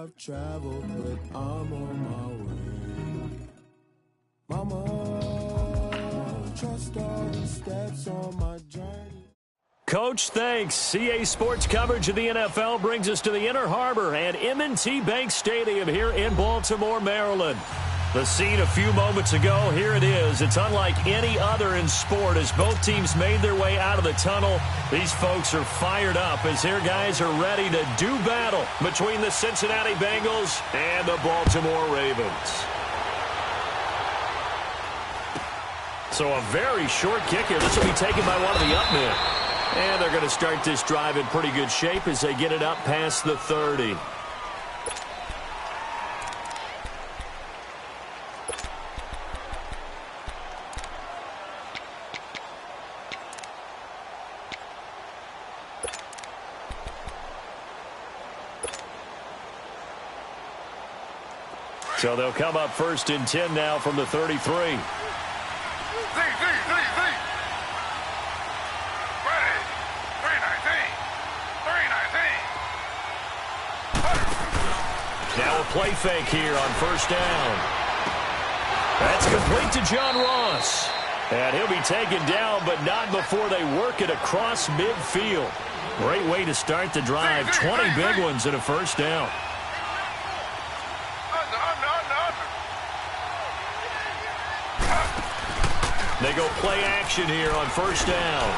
I've traveled, but I'm on my way. Mama, trust all the steps on my journey. Coach, thanks. CA Sports coverage of the NFL brings us to the Inner Harbor at M&T Bank Stadium here in Baltimore, Maryland. The scene a few moments ago, here it is. It's unlike any other in sport as both teams made their way out of the tunnel. These folks are fired up as their guys are ready to do battle between the Cincinnati Bengals and the Baltimore Ravens. So a very short kick here. This will be taken by one of the up men. And they're going to start this drive in pretty good shape as they get it up past the 30. So they'll come up first and 10 now from the 33. Now a play fake here on first down. That's complete to John Ross. And he'll be taken down, but not before they work it across midfield. Great way to start the drive. 20 big ones and a first down. They go play action here on first down.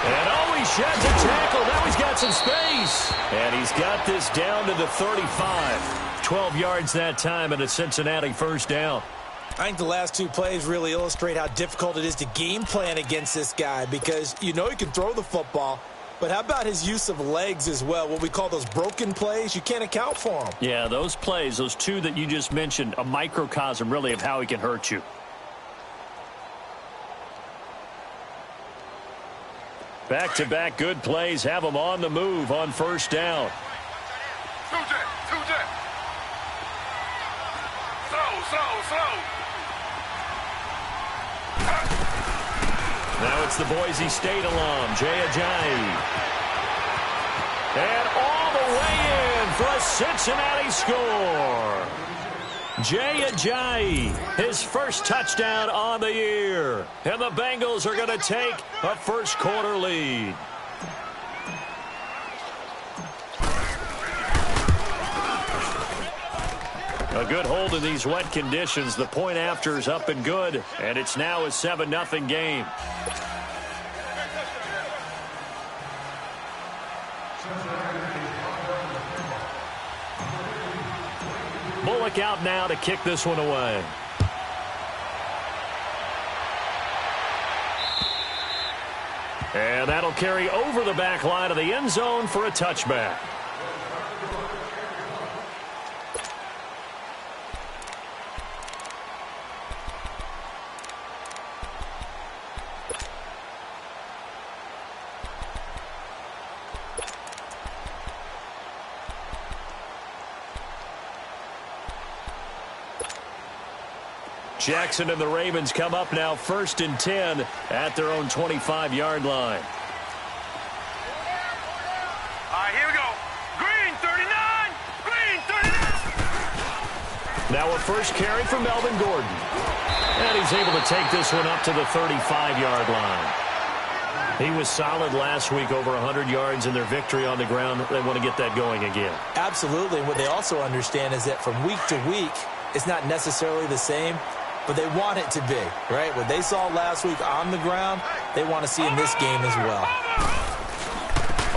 And oh, he sheds a tackle. Now he's got some space. And he's got this down to the 35. 12 yards that time and a Cincinnati first down. I think the last two plays really illustrate how difficult it is to game plan against this guy because you know he can throw the football, but how about his use of legs as well? What we call those broken plays, you can't account for them. Yeah, those plays, those two that you just mentioned, a microcosm really of how he can hurt you. Back-to-back good plays have them on the move on first down. Slow. Now it's the Boise State alum, Jay Ajayi. And all the way in for a Cincinnati score. Jay Ajayi, his first touchdown on the year. And the Bengals are going to take a first quarter lead. A good hold in these wet conditions. The point after is up and good, and it's now a 7-0 game. Bullock out now to kick this one away. And that'll carry over the back line of the end zone for a touchback. Jackson and the Ravens come up now first and 10 at their own 25-yard line. All right, here we go. Green 39. Now a first carry for Melvin Gordon. And he's able to take this one up to the 35-yard line. He was solid last week, over 100 yards in their victory on the ground. They want to get that going again. Absolutely. And what they also understand is that from week to week, it's not necessarily the same, but they want it to be, right? What they saw last week on the ground, they want to see in this game as well.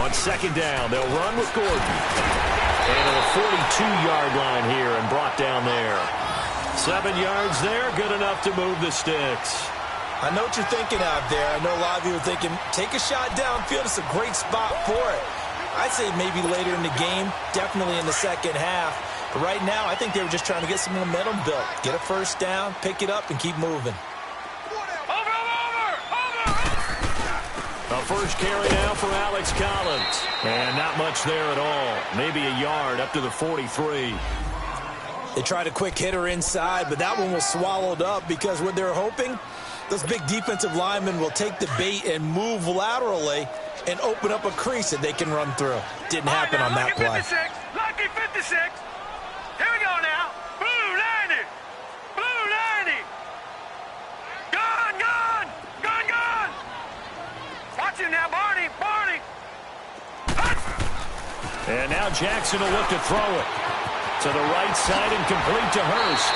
On second down, they'll run with Gordon. And at the 42-yard line here and brought down there. 7 yards there, good enough to move the sticks. I know what you're thinking out there. I know a lot of you are thinking, take a shot downfield. It's a great spot for it. I'd say maybe later in the game, definitely in the second half. But right now, I think they were just trying to get some momentum built. Get a first down, pick it up, and keep moving. A first carry now for Alex Collins. And not much there at all. Maybe a yard up to the 43. They tried a quick hitter inside, but that one was swallowed up because what they're hoping, those big defensive linemen will take the bait and move laterally and open up a crease that they can run through. Didn't happen on that play. 36. Here we go now. Blue 90. Blue 90. Gone, gone. Gone, gone. Watch him now, Barney. Barney. And now Jackson will look to throw it. To the right side and complete to Hurst.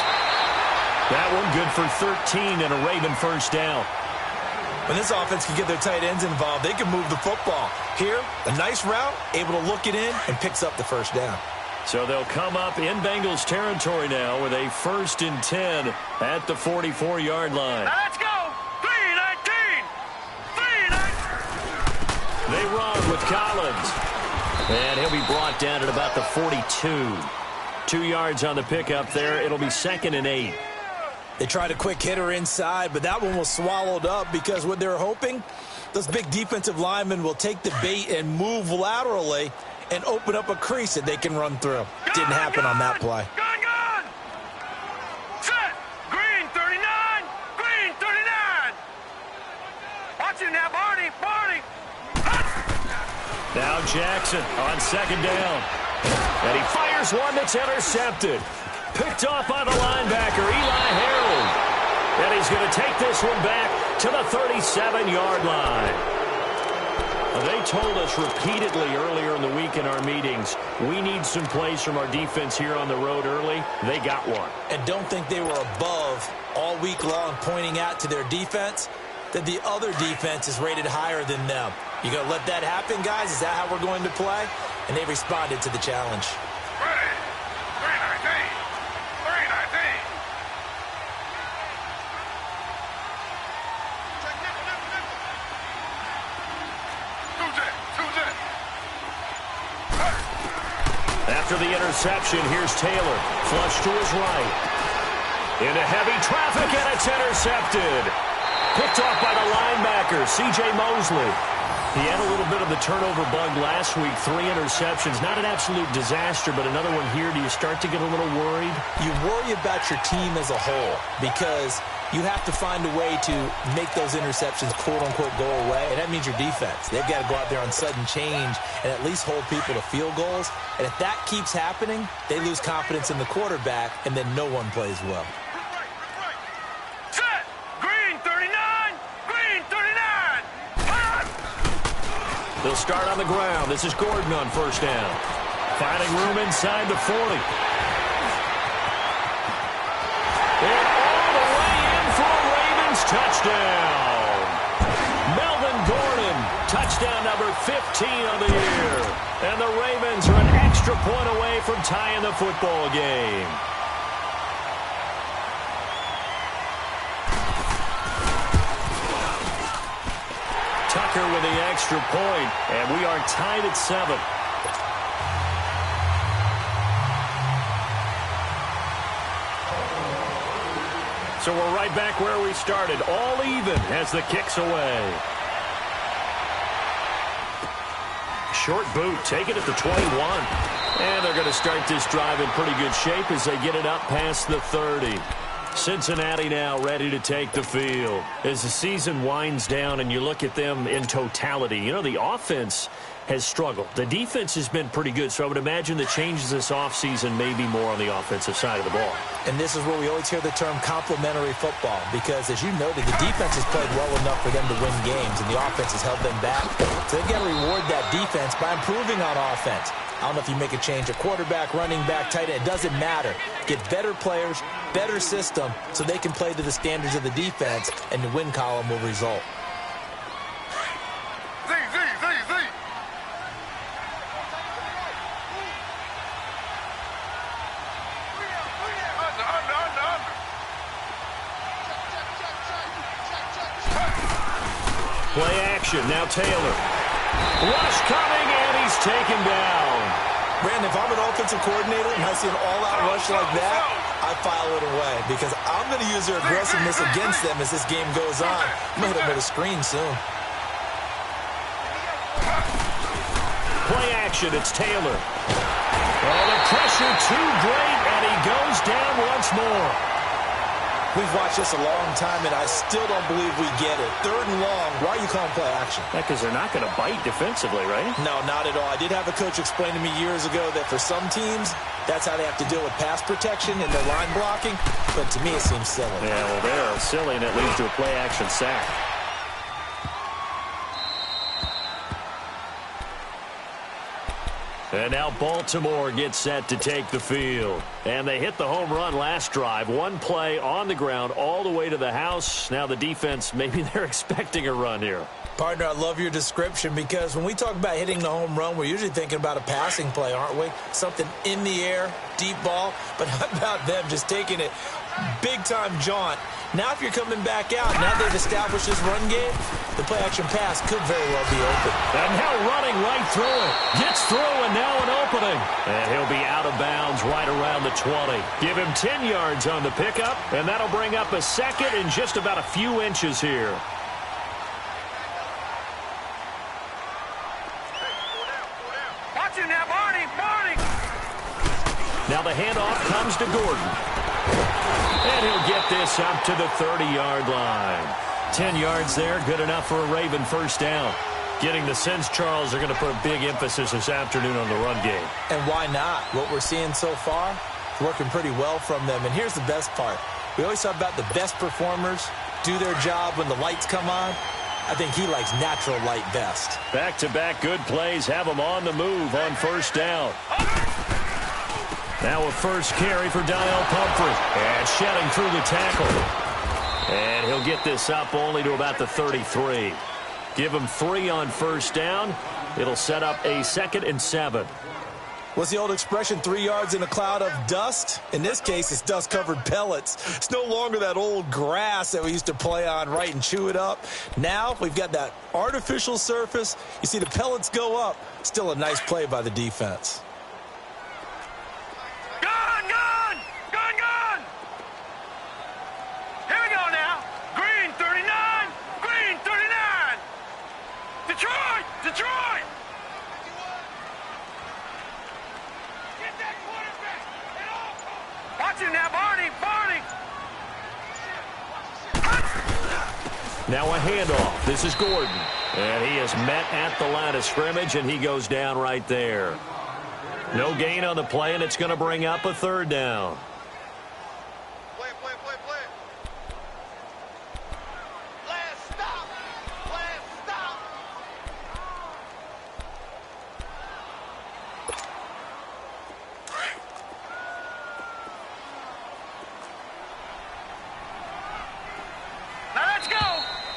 That one good for 13 and a Raven first down. When this offense can get their tight ends involved, they can move the football. Here, a nice route, able to look it in, and picks up the first down. So they'll come up in Bengals territory now with a 1st and 10 at the 44-yard line. Now let's go. 3-19. 3-19. They run with Collins. And he'll be brought down at about the 42. 2 yards on the pickup there. It'll be 2nd and 8. They tried a quick hitter inside, but that one was swallowed up because what they're hoping, those big defensive linemen will take the bait and move laterally and open up a crease that they can run through. Didn't happen on that play. Gone, gone. Set. Green 39. Green 39. Watch him now, Barney. Barney. Now Jackson on 2nd down. And he fires one that's intercepted. Picked off by the linebacker, Eli Harold. And he's going to take this one back to the 37-yard line. They told us repeatedly earlier in the week in our meetings, we need some plays from our defense here on the road early. They got one. And don't think they were above all week long pointing out to their defense that the other defense is rated higher than them. You going to let that happen, guys? Is that how we're going to play? And they responded to the challenge. 3-19. 3-19. After the interception, here's Taylor. Flush to his right. Into heavy traffic, and it's intercepted. Picked off by the linebacker, C.J. Mosley. He had a little bit of the turnover bug last week. 3 interceptions. Not an absolute disaster, but another one here. Do you start to get a little worried? You worry about your team as a whole because you have to find a way to make those interceptions, quote-unquote, go away, and that means your defense. They've got to go out there on sudden change and at least hold people to field goals. And if that keeps happening, they lose confidence in the quarterback, and then no one plays well. Set. Green 39. Green 39. They'll start on the ground. This is Gordon on first down. Finding room inside the 40. And all the way in for a Ravens touchdown. Melvin Gordon, touchdown number 15 of the year. And the Ravens are an extra point away from tying the football game. Tucker with the extra point, and we are tied at 7. So we're right back where we started, all even as the kick's away. Short boot, taken at the 21. And they're going to start this drive in pretty good shape as they get it up past the 30. Cincinnati now ready to take the field. As the season winds down and you look at them in totality, you know, the offense has struggled. The defense has been pretty good, so I would imagine the changes this offseason may be more on the offensive side of the ball. And this is where we always hear the term complementary football because, as you noted, the defense has played well enough for them to win games, and the offense has held them back. So they've got to reward that defense by improving on offense. I don't know if you make a change at quarterback, running back, tight end. It doesn't matter. Get better players, better system, so they can play to the standards of the defense, and the win column will result. Z. Under. Play action, now Taylor. Rush coming, and he's taken down. Brandon, if I'm an offensive coordinator and I see an all-out rush like that, I file it away because I'm going to use their aggressiveness against them as this game goes on. I'm going to hit them with a screen soon. Play action, it's Taylor. Oh, the pressure too great, and he goes down once more. We've watched this a long time, and I still don't believe we get it. 3rd and long, why are you calling play action? Yeah, because they're not going to bite defensively, right? No, not at all. I did have a coach explain to me years ago that for some teams, that's how they have to deal with pass protection and their line blocking. But to me, it seems silly. Yeah, well, they're silly, and it leads to a play action sack. And now Baltimore gets set to take the field. And they hit the home run last drive. One play on the ground all the way to the house. Now the defense, maybe they're expecting a run here. Partner, I love your description because when we talk about hitting the home run, we're usually thinking about a passing play, aren't we? Something in the air, deep ball. But how about them just taking it big-time jaunt? Now if you're coming back out, now they've established this run game, the play-action pass could very well be open. And now running right through it. Gets through and now an opening. And he'll be out of bounds right around the 20. Give him 10 yards on the pickup, and that'll bring up a second in just about a few inches here. Watch him now, Barney. Now the handoff comes to Gordon. And he'll get this up to the 30-yard line. 10 yards there, good enough for a Raven first down. Getting the sense, Charles, they're going to put a big emphasis this afternoon on the run game. And why not? What we're seeing so far is working pretty well from them. And here's the best part. We always talk about the best performers do their job when the lights come on. I think he likes natural light best. Back-to-back good plays have him on the move on first down. Now a first carry for Donnell Pumphrey. And shedding through the tackle. And he'll get this up only to about the 33. Give him 3 on first down. It'll set up a 2nd and 7. What's the old expression, 3 yards in a cloud of dust? In this case, it's dust-covered pellets. It's no longer that old grass that we used to play on, right, and chew it up. Now we've got that artificial surface. You see the pellets go up. Still a nice play by the defense. Gun! Here we go now. Green 39. Detroit! Get that quarterback! Watch him now, Barney! Now a handoff. This is Gordon. And he is met at the line of scrimmage, and he goes down right there. No gain on the play, and it's going to bring up a 3rd down. Play. Last stop! Now let's go!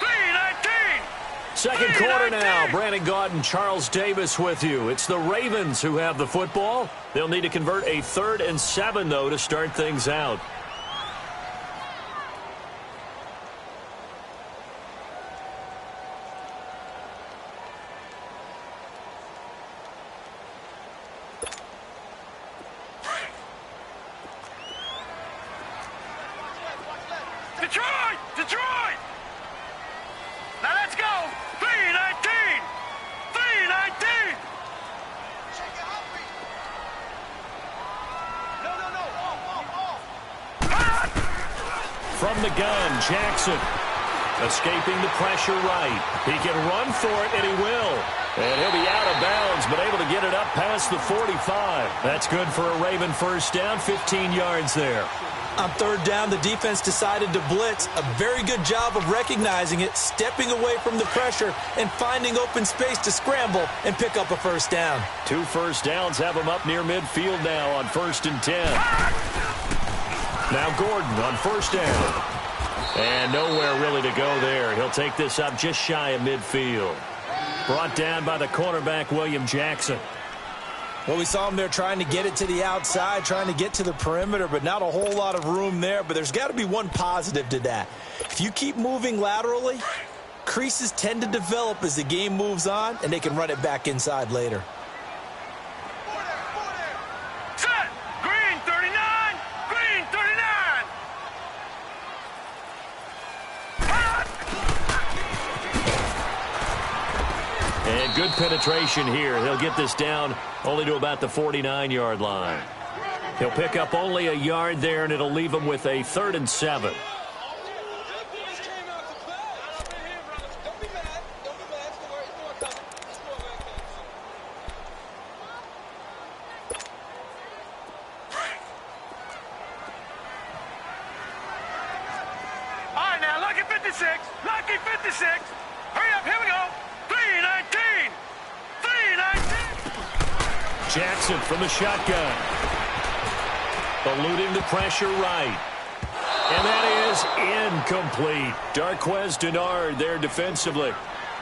3-19! Second quarter now. Brandon Gaudin, Charles Davis with you. It's the Ravens who have the football. They'll need to convert a 3rd and 7, though, to start things out. Detroit! Now let's go! 3-19! From the gun, Jackson. Escaping the pressure right. He can run for it, and he will. And he'll be out of bounds, but able to get it up past the 45. That's good for a Raven first down, 15 yards there. On 3rd down, the defense decided to blitz. A very good job of recognizing it, stepping away from the pressure, and finding open space to scramble and pick up a first down. 2 first downs have him up near midfield now on 1st and 10. Now Gordon on first down. And nowhere really to go there. He'll take this up just shy of midfield. Brought down by the cornerback, William Jackson. Well, we saw him there trying to get it to the outside, trying to get to the perimeter, but not a whole lot of room there. But there's got to be one positive to that. If you keep moving laterally, creases tend to develop as the game moves on, and they can run it back inside later. Set! Green 39! Green 39! And good penetration here. He'll get this down only to about the 49-yard line. He'll pick up only a yard there, and it'll leave him with a 3rd and 7. Rookie 56. Hurry up, here we go. 319. 319. Jackson from the shotgun. Eluding the pressure right. And that is incomplete. Darquez Denard there defensively.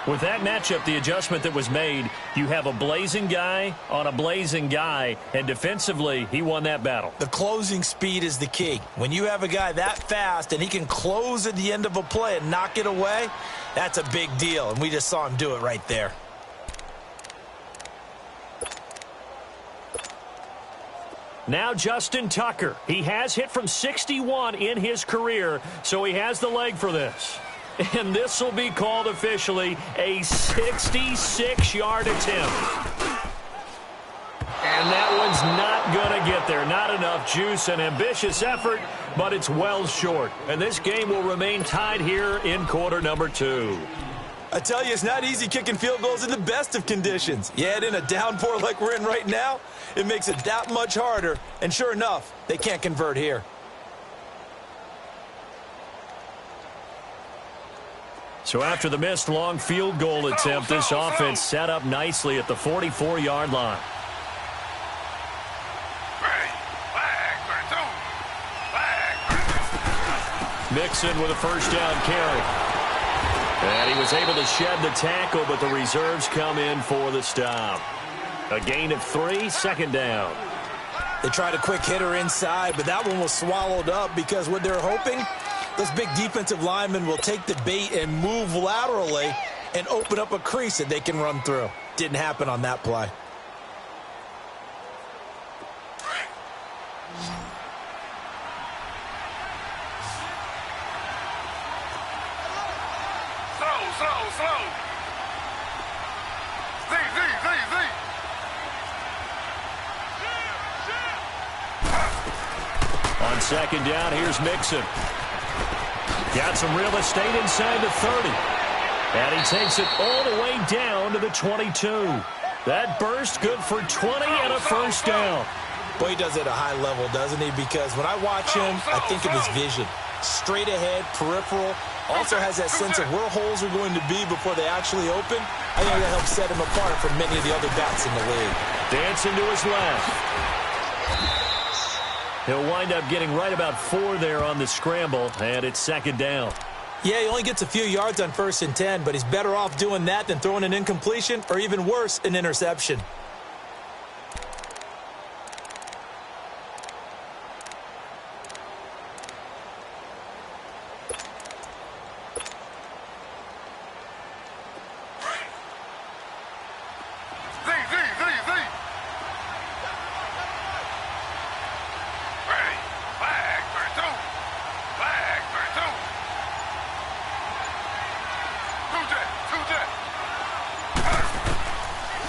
With that matchup, the adjustment that was made, you have a blazing guy on a blazing guy, and defensively, he won that battle. The closing speed is the key. When you have a guy that fast and he can close at the end of a play and knock it away, that's a big deal, and we just saw him do it right there. Now Justin Tucker. He has hit from 61 in his career, so he has the leg for this. And this will be called officially a 66-yard attempt. And that one's not going to get there. Not enough juice. An ambitious effort, but it's well short. And this game will remain tied here in quarter number 2. I tell you, it's not easy kicking field goals in the best of conditions. Yet in a downpour like we're in right now, it makes it that much harder. And sure enough, they can't convert here. So after the missed long field goal attempt, this offense set up nicely at the 44-yard line. Mixon with a first down carry. And he was able to shed the tackle, but the reserves come in for the stop. A gain of 3, second down. They tried a quick hitter inside, but that one was swallowed up because what they're hoping, those big defensive linemen will take the bait and move laterally and open up a crease that they can run through. Didn't happen on that play. Slow. Z. On second down, here's Mixon. Got some real estate inside the 30. And he takes it all the way down to the 22. That burst good for 20 and a first down. Boy, he does it at a high level, doesn't he? Because when I watch him, I think of his vision. Straight ahead, peripheral. Also has that sense of where holes are going to be before they actually open. I think that helps set him apart from many of the other backs in the league. Dancing to his left. He'll wind up getting right about 4 there on the scramble, and it's second down. Yeah, he only gets a few yards on 1st and 10, but he's better off doing that than throwing an incompletion or even worse, an interception.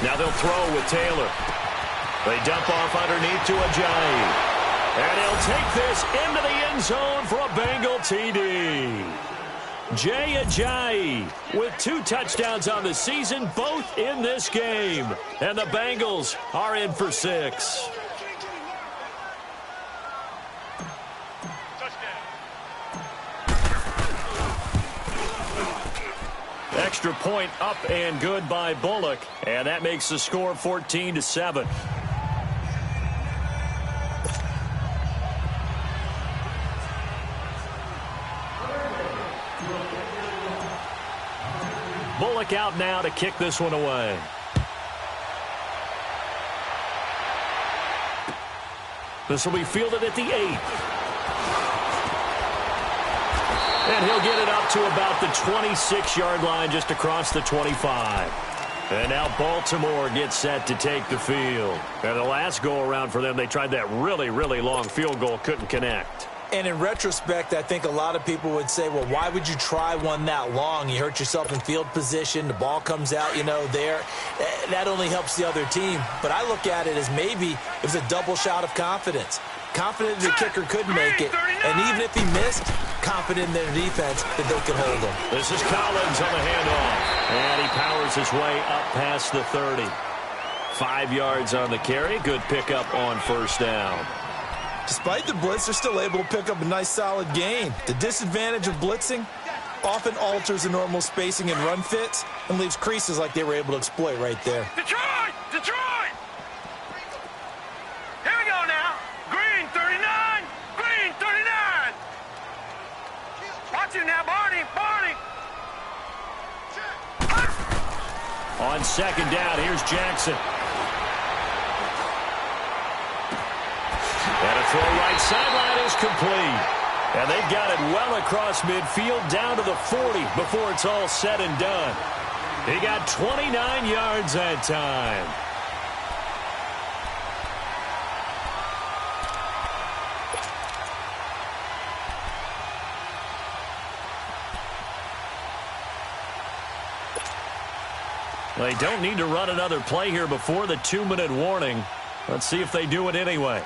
Now they'll throw with Taylor. They dump off underneath to Ajayi. And he'll take this into the end zone for a Bengal TD. Jay Ajayi with 2 touchdowns on the season, both in this game. And the Bengals are in for 6. Extra point up and good by Bullock, and that makes the score 14-7. Bullock out now to kick this one away. This will be fielded at the 8. And he'll get it up to about the 26-yard line, just across the 25. And now Baltimore gets set to take the field. And the last go-around for them, they tried that really, really long field goal, couldn't connect. And in retrospect, I think a lot of people would say, well, why would you try one that long? You hurt yourself in field position. The ball comes out, there. That only helps the other team. But I look at it as maybe it was a double shot of confidence. Confident the kicker couldn't make it. And even if he missed, confident in their defense that they could hold him. This is Collins on the handoff. And he powers his way up past the 30. 5 yards on the carry. Good pickup on first down. Despite the blitz, they're still able to pick up a nice solid gain. The disadvantage of blitzing, often alters the normal spacing and run fits and leaves creases like they were able to exploit right there. Detroit! Detroit! Here we go now. Green 39. Green 39. Watch him now, Barney. Barney. On second down, here's Jackson. And a throw right sideline is complete. And they've got it well across midfield down to the 40 before it's all said and done. He got 29 yards that time. They don't need to run another play here before the 2-minute warning. Let's see if they do it anyway.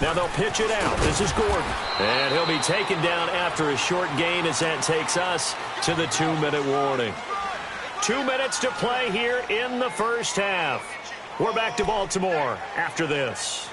Now they'll pitch it out. This is Gordon. And he'll be taken down after a short gain as that takes us to the 2-minute warning. 2 minutes to play here in the first half. We're back to Baltimore after this.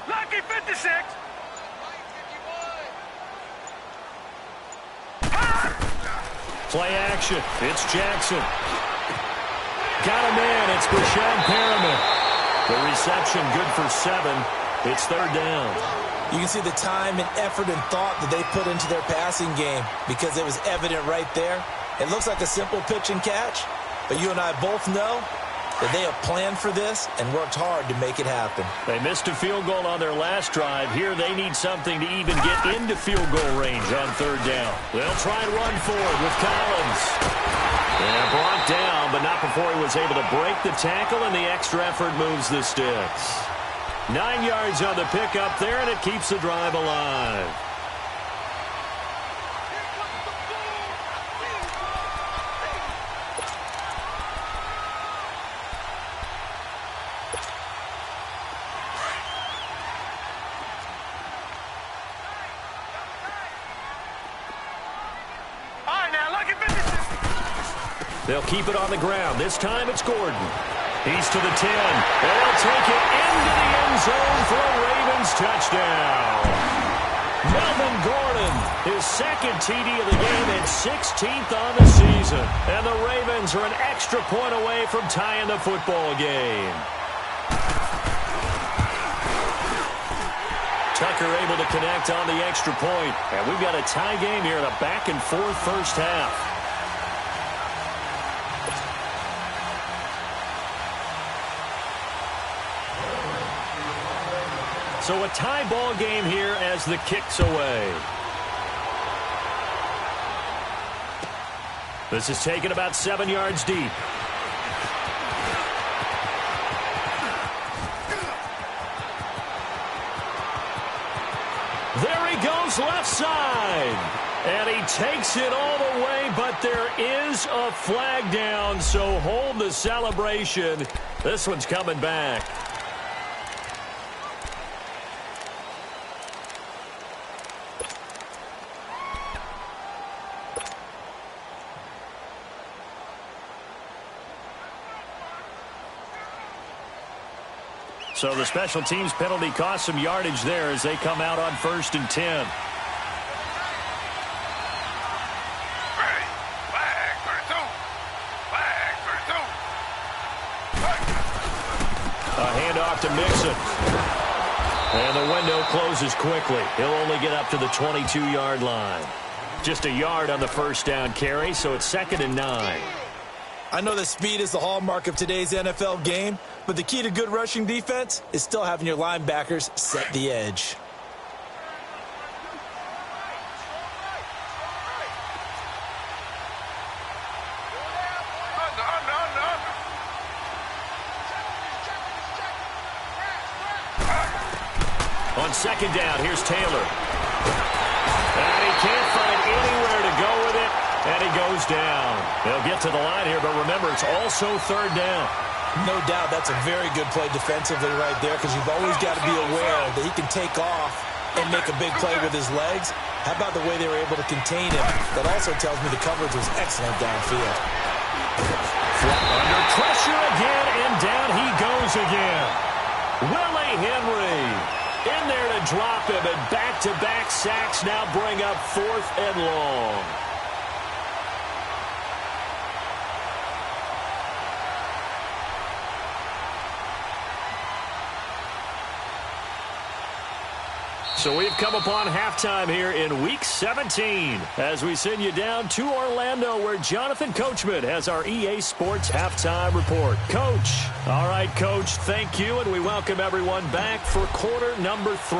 Lucky 56. Play action. It's Jackson. Got a man. It's Brashad Perriman. The reception good for 7. It's third down. You can see the time and effort and thought that they put into their passing game because it was evident right there. It looks like a simple pitch and catch, but you and I both know that they have planned for this and worked hard to make it happen. They missed a field goal on their last drive. Here they need something to even get into field goal range on third down. They'll try and run forward with Collins. And brought down, but not before he was able to break the tackle, and the extra effort moves the sticks. 9 yards on the pickup there, and it keeps the drive alive. They'll keep it on the ground. This time it's Gordon. He's to the 10. They'll take it into the end zone for a Ravens touchdown. Melvin Gordon, his second TD of the game and 16th on the season. And the Ravens are an extra point away from tying the football game. Tucker able to connect on the extra point. And we've got a tie game here in a back-and-forth first half. So a tie ball game here as the kick's away. This is taken about 7 yards deep. There he goes left side. And he takes it all the way, but there is a flag down, so hold the celebration. This one's coming back. So the special teams penalty cost some yardage there as they come out on 1st and 10. A handoff to Mixon. And the window closes quickly. He'll only get up to the 22-yard line. Just a yard on the first down carry, so it's 2nd and 9. I know that speed is the hallmark of today's NFL game, but the key to good rushing defense is still having your linebackers set the edge. On On second down, here's Taylor. And he can't find anywhere to go with it, and he goes down. They'll get to the line here, but remember, it's also third down. No doubt that's a very good play defensively right there, because you've always got to be aware that he can take off and make a big play with his legs. How about the way they were able to contain him? That also tells me the coverage was excellent downfield. Under pressure again, and down he goes again. Willie Henry in there to drop him, and back-to-back sacks now bring up 4th and long. So we've come upon halftime here in Week 17 as we send you down to Orlando, where Jonathan Coachman has our EA Sports Halftime Report. Coach. All right, Coach, thank you, and we welcome everyone back for quarter number 3.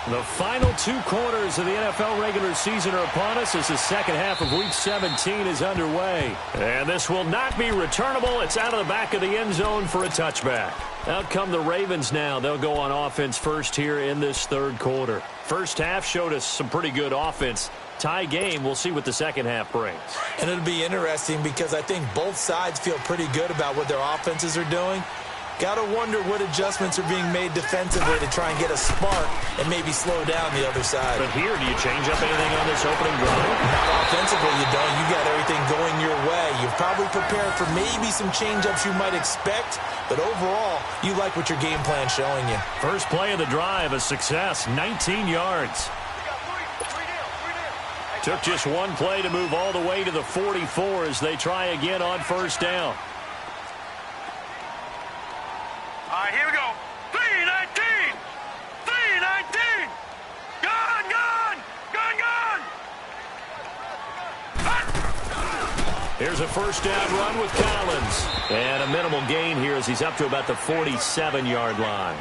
The final 2 quarters of the NFL regular season are upon us as the second half of Week 17 is underway. And this will not be returnable. It's out of the back of the end zone for a touchback. Out come the Ravens now. They'll go on offense first here in this third quarter. First half showed us some pretty good offense. Tie game. We'll see what the second half brings. And it'll be interesting because I think both sides feel pretty good about what their offenses are doing. Got to wonder what adjustments are being made defensively to try and get a spark and maybe slow down the other side. But here, do you change up anything on this opening drive? Not offensively, you don't. You got everything going your way. You've probably prepared for maybe some change-ups you might expect, but overall, you like what your game plan's showing you. First play of the drive, a success, 19 yards. Took just one play to move all the way to the 44 as they try again on first down. All right, here we go. 3-19. 3-19. Gun, gun. Gun, gun. Here's a first down run with Collins. And a minimal gain here as he's up to about the 47-yard line.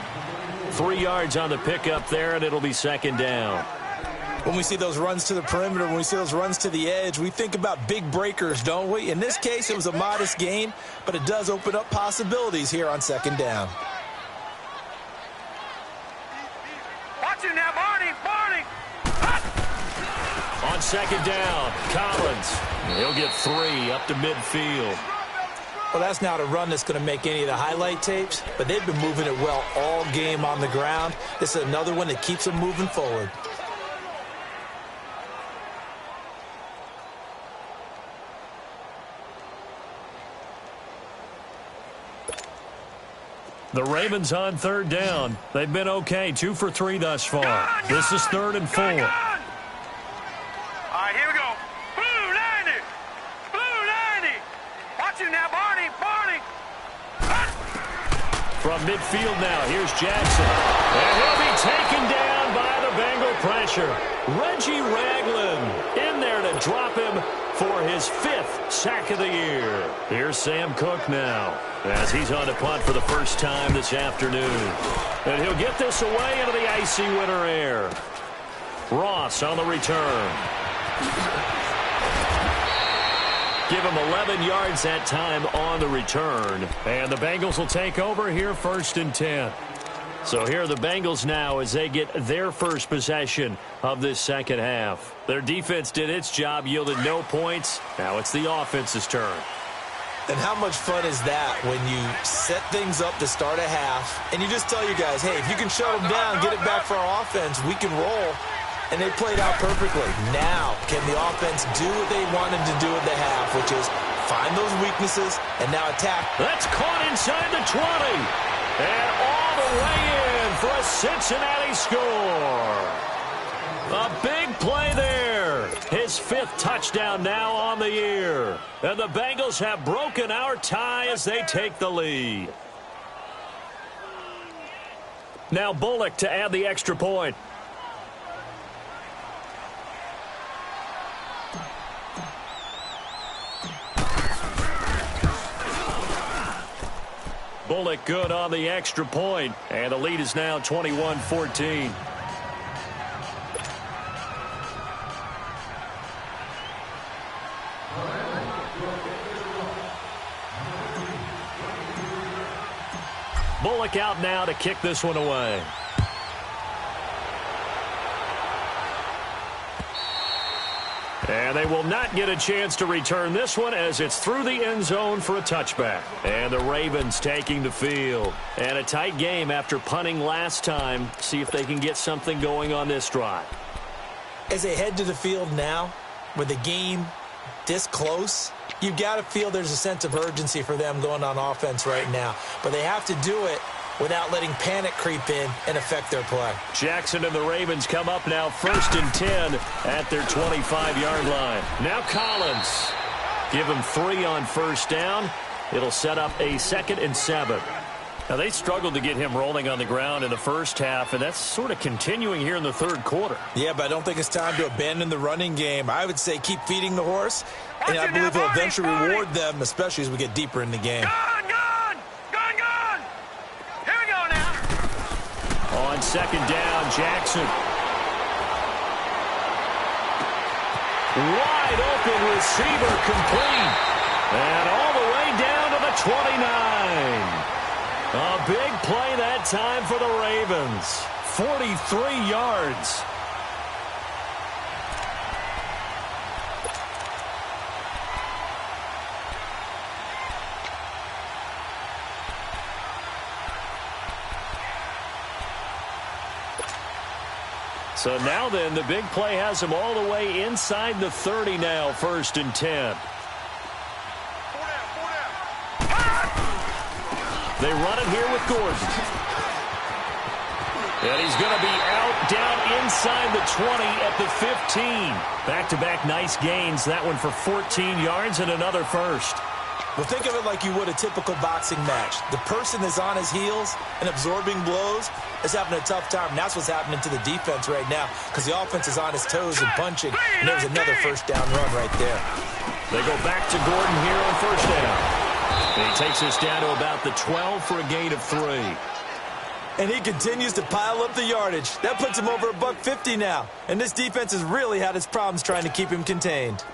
3 yards on the pickup there, and it'll be second down. When we see those runs to the perimeter, when we see those runs to the edge, we think about big breakers, don't we? In this case, it was a modest gain, but it does open up possibilities here on second down. Watch it now, Barney. Barney. On second down, Collins. He'll get 3 up to midfield. Well, that's not a run that's going to make any of the highlight tapes, but they've been moving it well all game on the ground. This is another one that keeps them moving forward. The Ravens on third down. They've been okay, 2 for 3 thus far. This is 3rd and 4. All right, here we go. Blue 90. Blue 90. Watch it now, Barney. Barney. From midfield now, here's Jackson. And he'll be taken down by the Bengal pressure. Reggie Ragland in there to drop him for his 5th sack of the year. Here's Sam Cook now as he's on to punt for the first time this afternoon. And he'll get this away into the icy winter air. Ross on the return. Give him 11 yards that time on the return. And the Bengals will take over here 1st and 10. So here are the Bengals now as they get their first possession of this second half. Their defense did its job, yielded no points. Now it's the offense's turn. And how much fun is that when you set things up to start a half and you just tell your guys, hey, if you can shut them down, get it back for our offense, we can roll. And they played out perfectly. Now, can the offense do what they wanted to do at the half, which is find those weaknesses and now attack? That's caught inside the 20. And all the way in for a Cincinnati score. A big play there. His 5th touchdown now on the year. And the Bengals have broken our tie as they take the lead. Now Bullock to add the extra point. Bullock good on the extra point. And the lead is now 21-14. Bullock out now to kick this one away. And they will not get a chance to return this one as it's through the end zone for a touchback. And the Ravens taking the field. And a tight game after punting last time. See if they can get something going on this drive. As they head to the field now, with the game this close, you've got to feel there's a sense of urgency for them going on offense right now. But they have to do it without letting panic creep in and affect their play. Jackson and the Ravens come up now 1st and 10 at their 25-yard line. Now Collins. Give him 3 on first down. It'll set up a 2nd and 7. Now, they struggled to get him rolling on the ground in the first half, and that's sort of continuing here in the third quarter. Yeah, but I don't think it's time to abandon the running game. I would say keep feeding the horse, and I believe he'll eventually reward them, especially as we get deeper in the game. Here we go now. On 2nd down, Jackson. Wide open receiver complete. And all the way down to the 29. A big play that time for the Ravens. 43 yards. So now then, the big play has him all the way inside the 30 now, 1st and 10. They run it here with Gordon. And he's going to be out down inside the 20 at the 15. Back-to-back nice gains. That one for 14 yards and another first. Well, think of it like you would a typical boxing match. The person that's on his heels and absorbing blows is having a tough time. And that's what's happening to the defense right now because the offense is on his toes and punching. And there's another first down run right there. They go back to Gordon here on first down. And he takes us down to about the 12 for a gain of 3. And he continues to pile up the yardage. That puts him over $150 now. And this defense has really had its problems trying to keep him contained.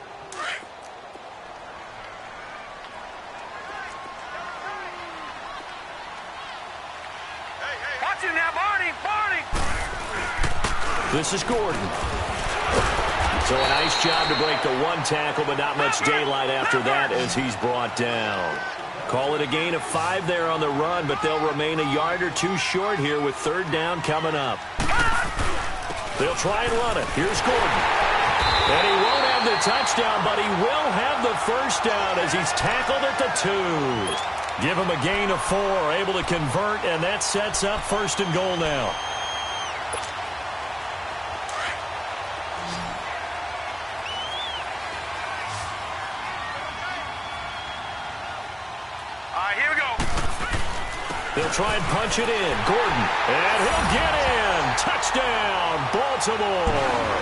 Watch him now, Barney. This is Gordon. So a nice job to break the 1 tackle, but not much daylight after that as he's brought down. Call it a gain of 5 there on the run, but they'll remain a yard or 2 short here with 3rd down coming up. They'll try and run it. Here's Gordon. And he won't have the touchdown, but he will have the first down as he's tackled at the 2. Give him a gain of 4, able to convert, and that sets up 1st and goal now. Here we go. They'll try and punch it in. Gordon. And he'll get in. Touchdown, Baltimore.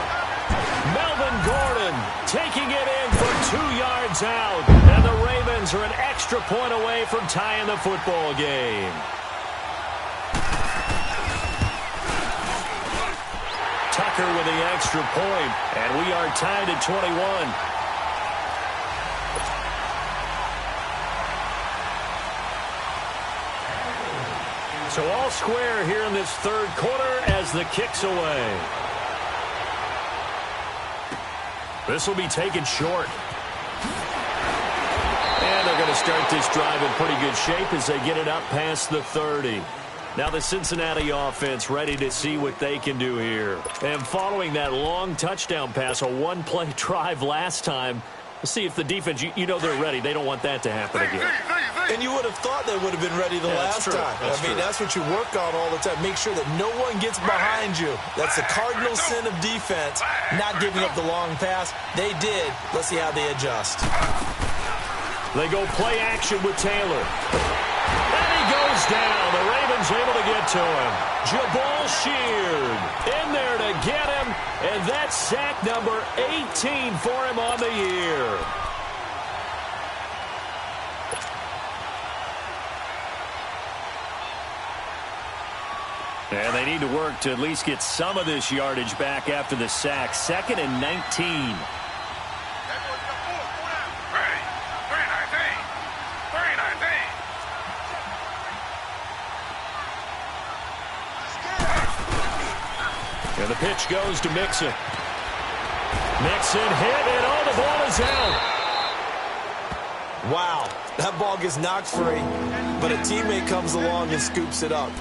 Melvin Gordon taking it in for 2 yards out. And the Ravens are an extra point away from tying the football game. Tucker with the extra point. And we are tied at 21. So all square here in this 3rd quarter as the kick's away. This will be taken short. And they're going to start this drive in pretty good shape as they get it up past the 30. Now the Cincinnati offense ready to see what they can do here. And following that long touchdown pass, a 1-play drive last time, we'll see if the defense, you know they're ready. They don't want that to happen again. And you would have thought they would have been ready the last time. That's what you work on all the time. Make sure that no one gets behind you. That's the cardinal sin of defense, not giving up the long pass. They did. Let's see how they adjust. They go play action with Taylor. And he goes down. The Ravens able to get to him. Jabal Sheard in there to get him. And that's sack number 18 for him on the year. And they need to work to at least get some of this yardage back after the sack. 2nd and 19. And the pitch goes to Mixon. Mixon hit, and oh, the ball is out. Wow, that ball gets knocked free, but a teammate comes along and scoops it up.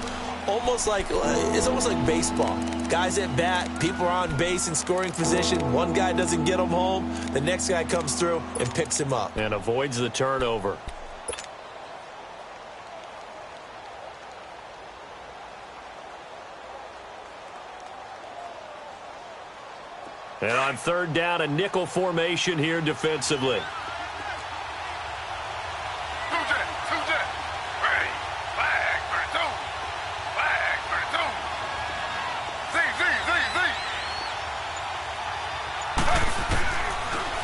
It's almost like baseball. Guys at bat, people are on base in scoring position. One guy doesn't get him home. The next guy comes through and picks him up. And avoids the turnover. And on third down, a nickel formation here defensively.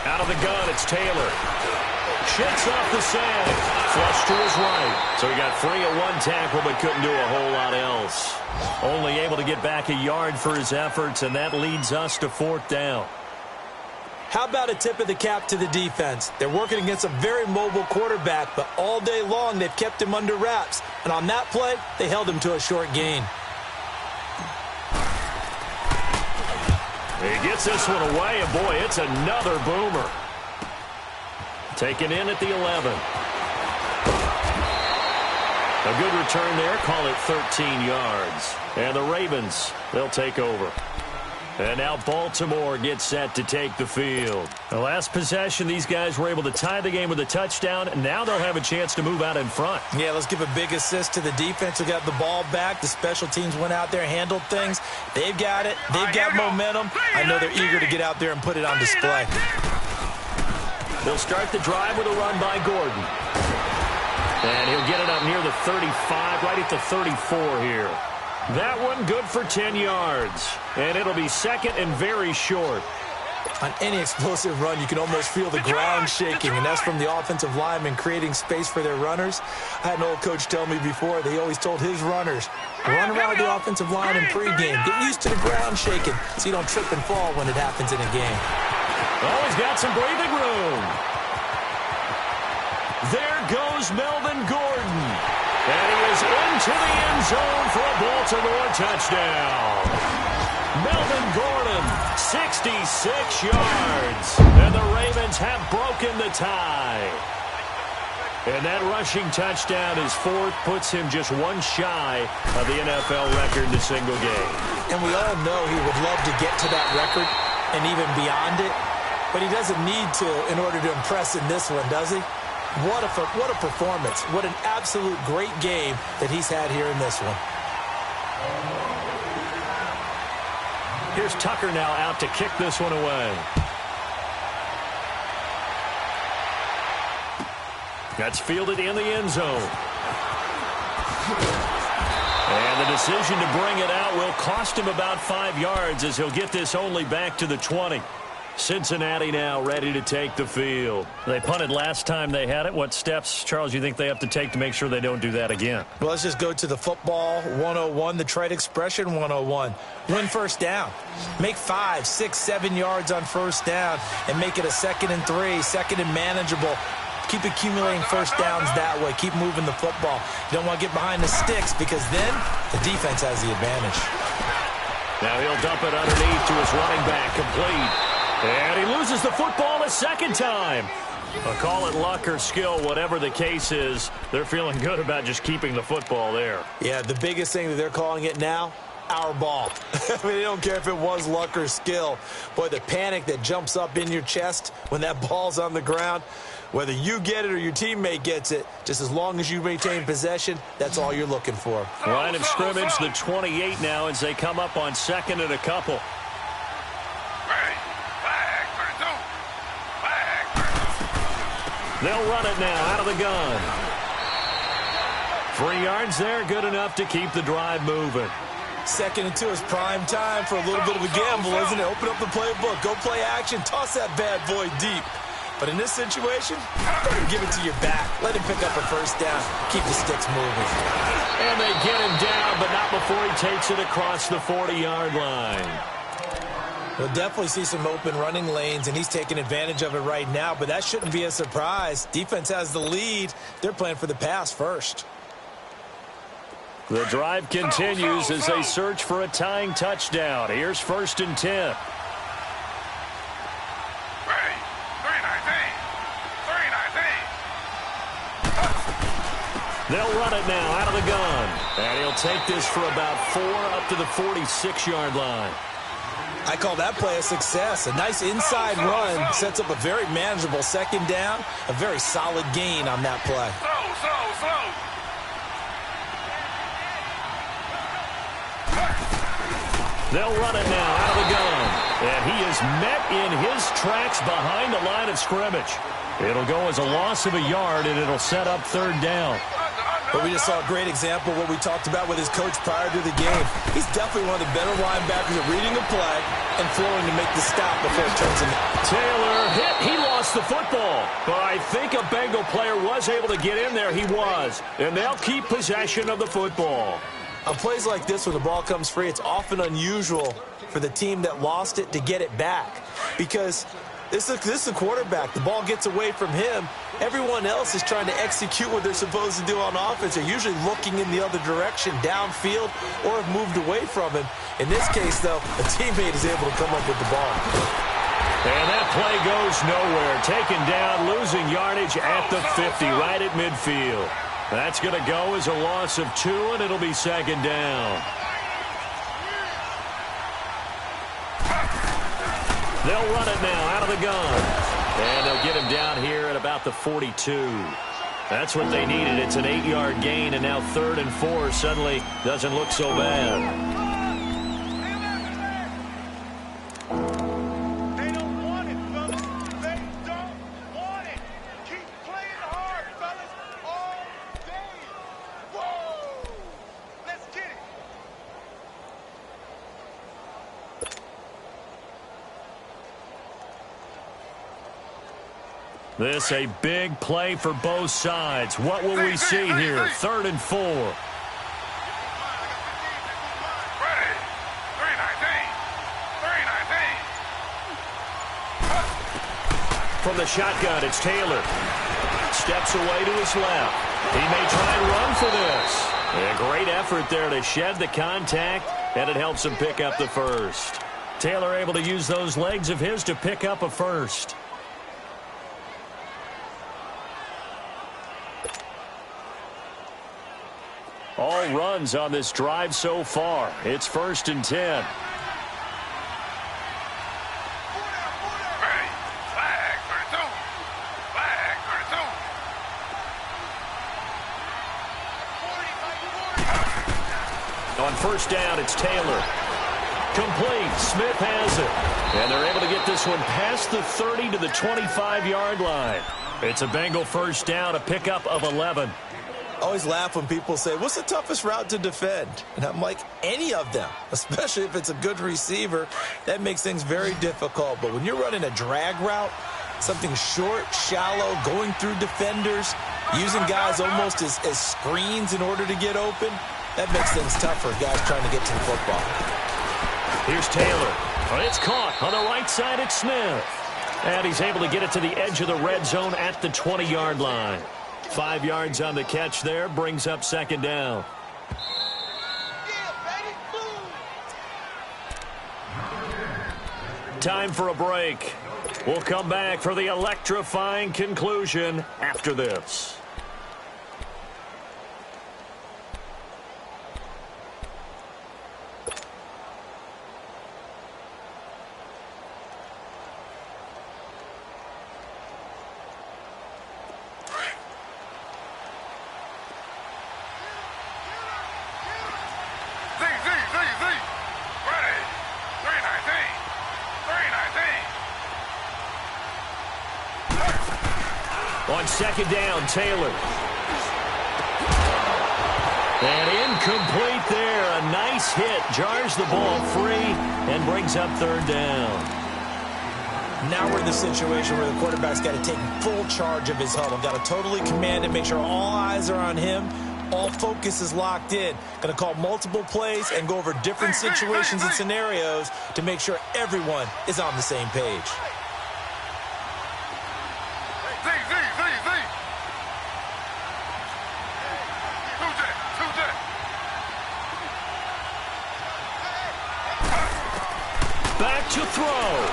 Out of the gun, it's Taylor. Shakes off the sand. Flush to his right. So he got free of one tackle but couldn't do a whole lot else. Only able to get back a yard for his efforts, and that leads us to fourth down. How about a tip of the cap to the defense? They're working against a very mobile quarterback, but all day long they've kept him under wraps. And on that play, they held him to a short gain. He gets this one away, and boy, it's another boomer. Taken in at the 11. A good return there, call it 13 yards. And the Ravens, they'll take over. And now Baltimore gets set to take the field. The last possession, these guys were able to tie the game with a touchdown, and now they'll have a chance to move out in front. Yeah, let's give a big assist to the defense who got the ball back. The special teams went out there, handled things. They've got it. They've got momentum. I know they're eager to get out there and put it on display. They'll start the drive with a run by Gordon. And he'll get it up near the 35, right at the 34 here. That one good for 10 yards. And it'll be second and very short. On any explosive run, you can almost feel the ground shaking, and that's from the offensive linemen creating space for their runners. I had an old coach tell me before, they always told his runners, run around the offensive line in pregame. Get used to the ground shaking so you don't trip and fall when it happens in a game. Oh, he's got some breathing room. There goes Melvin Gordon. And he is into the end zone for a Baltimore touchdown. Melvin Gordon, 66 yards. And the Ravens have broken the tie. And that rushing touchdown is fourth, puts him just one shy of the NFL record in a single game. And we all know he would love to get to that record and even beyond it. But he doesn't need to in order to impress in this one, does he? What a performance. What an absolute great game that he's had here in this one. Here's Tucker now out to kick this one away. That's fielded in the end zone. And the decision to bring it out will cost him about 5 yards as he'll get this only back to the 20. Cincinnati now ready to take the field. They punted last time they had it. What steps, Charles, you think they have to take to make sure they don't do that again? Well, let's just go to the football 101, the trade expression 101. Win first down. Make 5, 6, 7 yards on first down and make it a 2nd and 3, second and manageable. Keep accumulating first downs that way. Keep moving the football. You don't want to get behind the sticks because then the defense has the advantage. Now he'll dump it underneath to his running back, complete. And he loses the football a second time. Call it luck or skill, whatever the case is. They're feeling good about just keeping the football there. Yeah, the biggest thing that they're calling it now, our ball. I mean, they don't care if it was luck or skill. Boy, the panic that jumps up in your chest when that ball's on the ground, whether you get it or your teammate gets it, just as long as you maintain possession, that's all you're looking for. Line of scrimmage, the 28 now as they come up on 2nd and a couple. They'll run it now out of the gun. 3 yards there, good enough to keep the drive moving. 2nd and 2 is prime time for a little bit of a gamble, isn't it? Open up the playbook, go play action, toss that bad boy deep. But in this situation, better give it to your back. Let him pick up a first down. Keep the sticks moving. And they get him down, but not before he takes it across the 40-yard line. We'll definitely see some open running lanes, and he's taking advantage of it right now, but that shouldn't be a surprise. Defense has the lead. They're playing for the pass first. The drive continues as they search for a tying touchdown. Here's 1st and 10. They'll run it now out of the gun. And he'll take this for about 4 up to the 46-yard line. I call that play a success. A nice inside run sets up a very manageable second down. A very solid gain on that play. Slow. They'll run it now out of the gun. And he is met in his tracks behind the line of scrimmage. It'll go as a loss of a yard, and it'll set up third down. But we just saw a great example of what we talked about with his coach prior to the game. He's definitely one of the better linebackers at reading the play and flowing to make the stop before it turns him. Taylor hit. He lost the football. But I think a Bengal player was able to get in there. He was. And they'll keep possession of the football. On plays like this, when the ball comes free, it's often unusual for the team that lost it to get it back. Because this is a quarterback. The ball gets away from him. Everyone else is trying to execute what they're supposed to do on offense. They're usually looking in the other direction, downfield, or have moved away from him. In this case, though, a teammate is able to come up with the ball. And that play goes nowhere. Taken down, losing yardage at the 50, right at midfield. That's going to go as a loss of 2, and it'll be second down. They'll run it now out of the gun. And they'll get him down here at about the 42. That's what they needed. It's an 8-yard gain, and now 3rd and 4 suddenly doesn't look so bad. They don't want it, fellas. They don't want it. Keep playing hard, fellas, all day. Whoa! Let's get it. This a big play for both sides. What will we see here? 3rd and 4. Ready. 319. From the shotgun, it's Taylor. Steps away to his left. He may try and run for this. A great effort there to shed the contact, and it helps him pick up the first. Taylor able to use those legs of his to pick up a first. All runs on this drive so far. It's 1st and 10. Ready. Flag 32. Flag 32. On 1st down, it's Taylor. Complete. Smith has it. And they're able to get this one past the 30 to the 25-yard line. It's a Bengal 1st down, a pickup of 11. I always laugh when people say, what's the toughest route to defend? And I'm like, any of them, especially if it's a good receiver. That makes things very difficult. But when you're running a drag route, something short, shallow, going through defenders, using guys almost as screens in order to get open, that makes things tough for guys trying to get to the football. Here's Taylor. Oh, it's caught on the right side. It's Smith. And he's able to get it to the edge of the red zone at the 20-yard line. 5 yards on the catch there, brings up 2nd down. Time for a break. We'll come back for the electrifying conclusion after this. On 2nd down, Taylor. And incomplete there. A nice hit. Jars the ball free and brings up 3rd down. Now we're in the situation where the quarterback's got to take full charge of his huddle. Got to totally command it, make sure all eyes are on him. All focus is locked in. Going to call multiple plays and go over different situations and scenarios to make sure everyone is on the same page. Back to throw.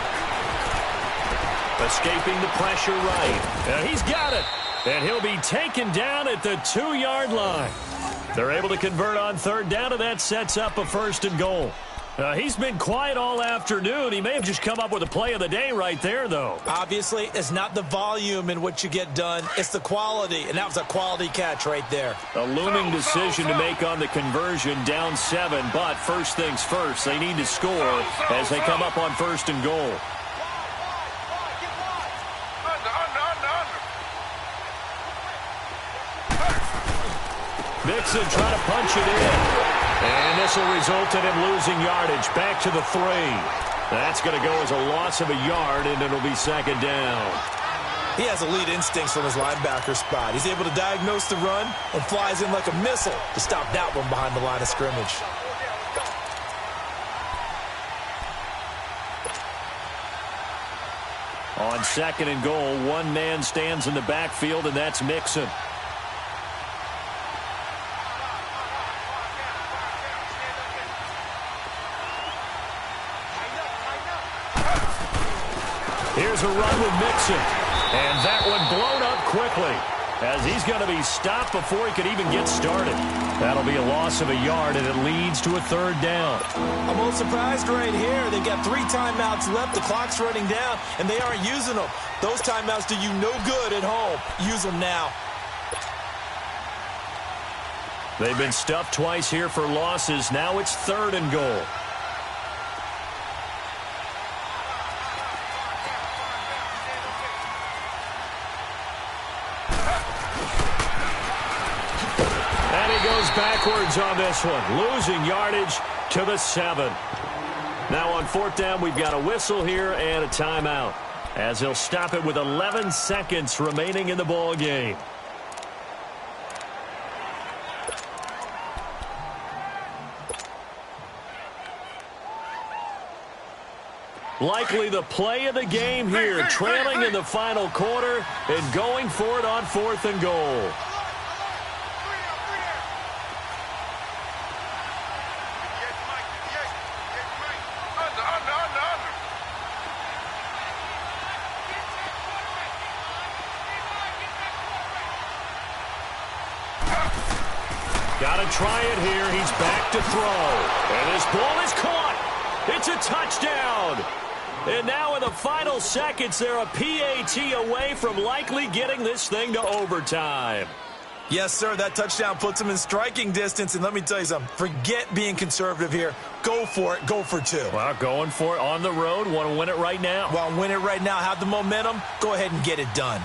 Escaping the pressure right. And he's got it. And he'll be taken down at the 2-yard line. They're able to convert on third down, and that sets up a 1st and goal. He's been quiet all afternoon. He may have just come up with a play of the day right there, though. Obviously, it's not the volume in what you get done. It's the quality, and that was a quality catch right there. A looming decision to make on the conversion, down 7. But first things first, they need to score as they come up on 1st and goal. Mixon trying to punch it in. And this will result in him losing yardage. Back to the 3. That's going to go as a loss of a yard, and it'll be 2nd down. He has elite instincts from his linebacker spot. He's able to diagnose the run and flies in like a missile to stop that one behind the line of scrimmage. On 2nd and goal, one man stands in the backfield, and that's Mixon. Here's a run with Mixon. And that one blown up quickly as he's going to be stopped before he could even get started. That'll be a loss of a yard, and it leads to a 3rd down. I'm a little surprised right here. They've got 3 timeouts left. The clock's running down, and they aren't using them. Those timeouts do you no good at home. Use them now. They've been stuffed twice here for losses. Now it's 3rd and goal. Backwards on this one, losing yardage to the 7. Now on 4th down, we've got a whistle here and a timeout, as he'll stop it with 11 seconds remaining in the ball game. Likely the play of the game here, trailing in the final quarter and going for it on 4th and goal. Got to try it here. He's back to throw. And this ball is caught. It's a touchdown. And now in the final seconds, they're a PAT away from likely getting this thing to overtime. Yes, sir. That touchdown puts them in striking distance. And let me tell you something. Forget being conservative here. Go for it. Go for 2. Well, going for it on the road. Want to win it right now. Well, win it right now. Have the momentum. Go ahead and get it done.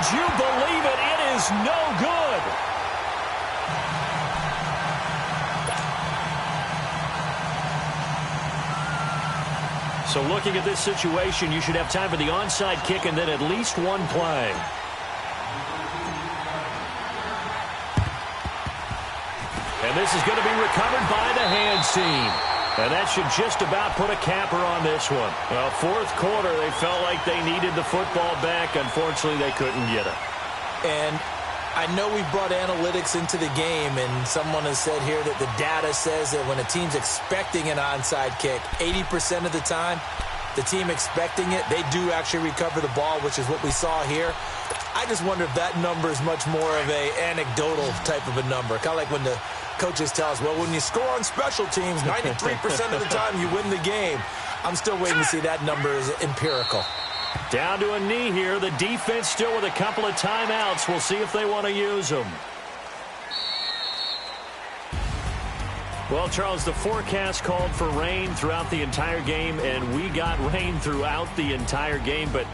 Would you believe it? It is no good. So looking at this situation, you should have time for the onside kick and then at least one play. And this is going to be recovered by the hands team. And that should just about put a capper on this one. Well, 4th quarter, they felt like they needed the football back. Unfortunately, they couldn't get it. And I know we brought analytics into the game, and someone has said here that the data says that when a team's expecting an onside kick, 80% of the time, the team expecting it, they do actually recover the ball, which is what we saw here. I just wonder if that number is much more of a anecdotal type of a number. Kind of like when the coaches tell us, well, when you score on special teams, 93% of the time you win the game. I'm still waiting to see that number is empirical. Down to a knee here. The defense still with a couple of timeouts. We'll see if they want to use them. Well, Charles, the forecast called for rain throughout the entire game, and we got rain throughout the entire game, but